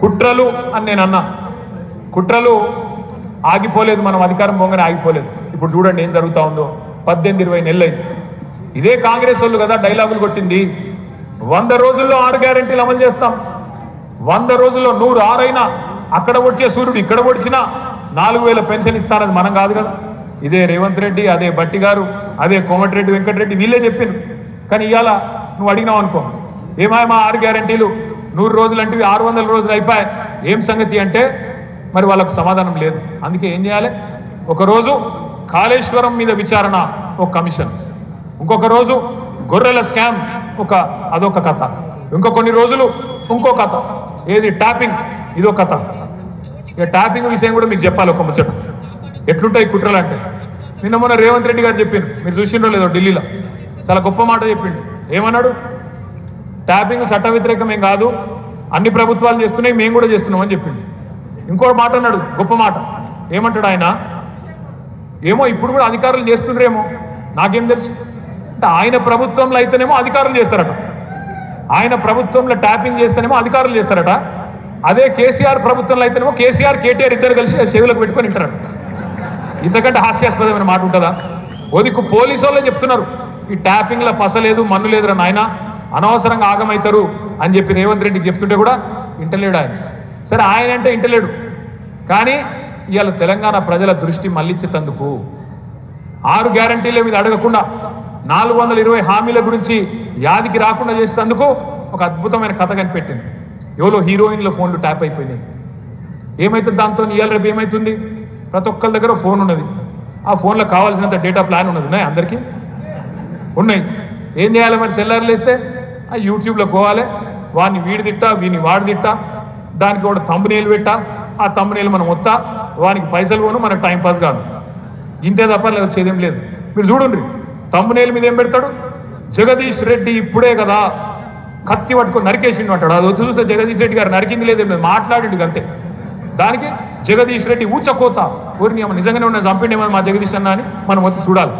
కుట్రలు అని నేను అన్నా. కుట్రలు ఆగిపోలేదు, మనం అధికారం పోగానే ఆగిపోలేదు. ఇప్పుడు చూడండి ఏం జరుగుతూ ఉందో. 18-20 నెలలైంది. ఇదే కాంగ్రెస్ వాళ్ళు కదా డైలాగులు కొట్టింది, 100 రోజుల్లో 6 గ్యారెంటీలు అమలు చేస్తాం, 100 రోజుల్లో 106 అయినా అక్కడ వచ్చే సూర్యుడు ఇక్కడ పొడిచినా 4000 పెన్షన్ ఇస్తానది మనం కాదు కదా. ఇదే రేవంత్ రెడ్డి, అదే బట్టి గారు, అదే కోమటిరెడ్డి వెంకటరెడ్డి వీళ్ళే చెప్పింది. కానీ ఇవాళ నువ్వు అడిగినావు అనుకో, ఏమాయమా 6 గ్యారెంటీలు 100 రోజులు అంటే 600 రోజులు అయిపోయాయి, ఏం సంగతి అంటే మరి వాళ్ళకు సమాధానం లేదు. అందుకే ఏం చేయాలి, ఒకరోజు కాళేశ్వరం మీద విచారణ ఒక కమిషన్, ఇంకొక రోజు గొర్రెల స్కామ్ అదొక కథ, ఇంకో కొన్ని రోజులు ఇంకో కథ, ఏది ట్యాపింగ్ ఇదో కథ. ఇక ట్యాపింగ్ విషయం కూడా మీకు చెప్పాలి ఒక ముచ్చట, ఎట్లుంటాయి కుట్రలు అంటే. నిన్న మొన్న రేవంత్ రెడ్డి గారు చెప్పిండు, మీరు చూసిండ్రో లేదో, ఢిల్లీలో చాలా గొప్ప మాట చెప్పిండు. ఏమన్నాడు, ట్యాపింగ్ చట్ట వ్యతిరేకం ఏం కాదు, అన్ని ప్రభుత్వాలు చేస్తున్నాయి, మేము కూడా చేస్తున్నాం అని చెప్పిండు. ఇంకో మాట అన్నాడు, గొప్ప మాట. ఏమంటాడు ఆయన, ఏమో ఇప్పుడు కూడా అధికారులు చేస్తుండ్రేమో నాకేం తెలుసు అంటే, ఆయన ప్రభుత్వంలో అయితేనేమో అధికారులు చేస్తారట, ఆయన ప్రభుత్వంలో ట్యాపింగ్ చేస్తేనేమో అధికారులు చేస్తారట, అదే కేసీఆర్ ప్రభుత్వంలో అయితేనేమో కేసీఆర్ కేటీఆర్ ఇద్దరు కలిసి చెవులకు పెట్టుకొని వింటారట. ఇంతకంటే హాస్యాస్పదమైన మాట ఉంటుందా? ఓదికు పోలీసు వాళ్ళే చెప్తున్నారు, ఈ ట్యాపింగ్లో పసలేదు మన్ను లేదురా నాయన, అనవసరంగా ఆగమవుతారు అని చెప్పి రేవంత్ రెడ్డికి చెప్తుంటే కూడా ఇంటలేడు ఆయన. సరే ఆయన అంటే ఇంటలేడు, కానీ ఇవాళ తెలంగాణ ప్రజల దృష్టి మళ్ళించేందుకు 6 గ్యారంటీల మీద అడగకుండా 420 హామీల గురించి యాదికి రాకుండా చేసేందుకు ఒక అద్భుతమైన కథ కనిపెట్టింది. ఎవరో హీరోయిన్ల ఫోన్లు ట్యాప్ అయిపోయినాయి. ఏమవుతుంది దాంతో? ఇవాళ రేపు ఏమవుతుంది, ప్రతి ఒక్కరి దగ్గర ఫోన్ ఉన్నది, ఆ ఫోన్లో కావాల్సినంత డేటా ప్లాన్ ఉన్నది, ఉన్నాయి అందరికీ ఉన్నాయి. ఏం చేయాలి మరి? తెల్లారులేస్తే ఆ యూట్యూబ్లో పోవాలి, వాడిని వీడి తిట్టా, వీడిని వాడి తిట్టా, దానికి కూడా థంబ్నెయిల్ పెట్టా, ఆ థంబ్నెయిల్ మనం వస్తా, వానికి పైసలు పోను, మనకు టైంపాస్ కాదు, ఇంతే తప్ప వచ్చేదేం లేదు. మీరు చూడండి థంబ్నెయిల్ మీద ఏం పెడతాడు, జగదీష్ రెడ్డి ఇప్పుడే కదా కత్తి పట్టుకొని నరికేసిండు అంటాడు. అది వచ్చి చూస్తే జగదీష్ రెడ్డి గారు నరికింది లేదేం లేదు, మాట్లాడిండు అంతే. దానికి జగదీష్ రెడ్డి ఊచకోత, ఊరిని ఏమో నిజంగానే ఉన్న చంపిండేమో మా జగదీష్ అన్న అని మనం వచ్చి చూడాలి.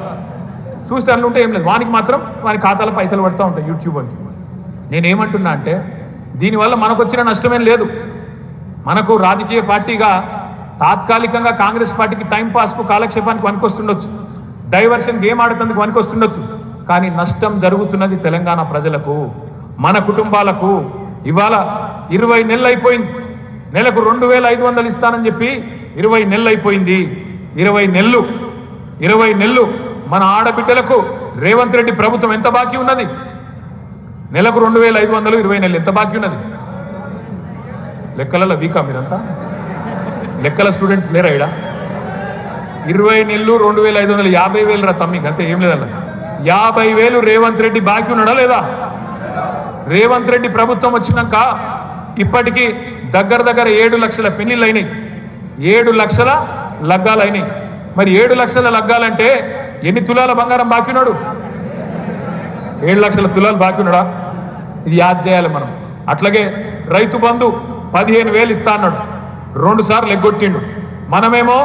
చూస్తే అట్లా ఉంటే ఏం లేదు, వానికి మాత్రం వాని ఖాతాలో పైసలు పడుతూ ఉంటాయి యూట్యూబ్ వాళ్ళకి. నేనేమంటున్నా అంటే, దీనివల్ల మనకు వచ్చిన నష్టమేం లేదు. మనకు రాజకీయ పార్టీగా తాత్కాలికంగా కాంగ్రెస్ పార్టీకి టైంపాస్కు కాలక్షేపానికి వనికొస్తుండొచ్చు, డైవర్షన్ గేమ్ ఆడుతందుకు వనికొస్తుండొచ్చు, కానీ నష్టం జరుగుతున్నది తెలంగాణ ప్రజలకు, మన కుటుంబాలకు. ఇవాళ 20 నెలలు అయిపోయింది, నెలకు 2500 ఇస్తానని చెప్పి 20 నెలలు అయిపోయింది. 20 నెలలు మన ఆడబిడ్డలకు రేవంత్ రెడ్డి ప్రభుత్వం ఎంత బాకీ ఉన్నది? నెలకు 2500, 20 నెలలు ఎంత బాకీ ఉన్నది? లెక్కలలో వీకా మీరంతా, లెక్కల స్టూడెంట్స్ లేరా ఇడా? 20 నెలలు 2500, 50,000 రా తమ్మి, అంతే, ఏం లేదన్న. 50,000 రేవంత్ రెడ్డి బాకీ ఉన్నాడా లేదా? రేవంత్ రెడ్డి ప్రభుత్వం వచ్చినాక ఇప్పటికీ దగ్గర 7 లక్షల పెళ్లిళ్ళు అయినాయి, 7 లక్షల లగ్గాలు అయినాయి. మరి 7 లక్షల లగ్గాలంటే ఎన్ని తులాల బంగారం బాకీ ఉన్నాడు? 7 లక్షల తులాలు బాకీ ఉన్నాడా? ఇది యాద్ చేయాలి మనం. అట్లాగే రైతు బంధు 15,000 ఇస్తా అన్నాడు, 2 సార్లు ఎగ్గొట్టిండు. మనమేమో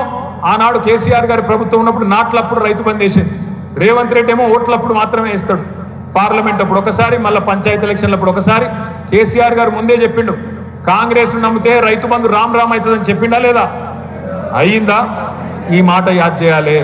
ఆనాడు కేసీఆర్ గారి ప్రభుత్వం ఉన్నప్పుడు నాట్లప్పుడు రైతు బంధు వేసేది, రేవంత్ రెడ్డి ఏమో ఓట్లప్పుడు మాత్రమే వేస్తాడు, పార్లమెంట్ అప్పుడు ఒకసారి, మళ్ళీ పంచాయతీ ఎలక్షన్లప్పుడు ఒకసారి. కేసీఆర్ గారు ముందే చెప్పిండు, కాంగ్రెస్ నమ్మితే రైతు బంధు రామ్ అవుతుందని చెప్పిండా లేదా? అయ్యిందా? ఈ మాట యాద్ చేయాలి.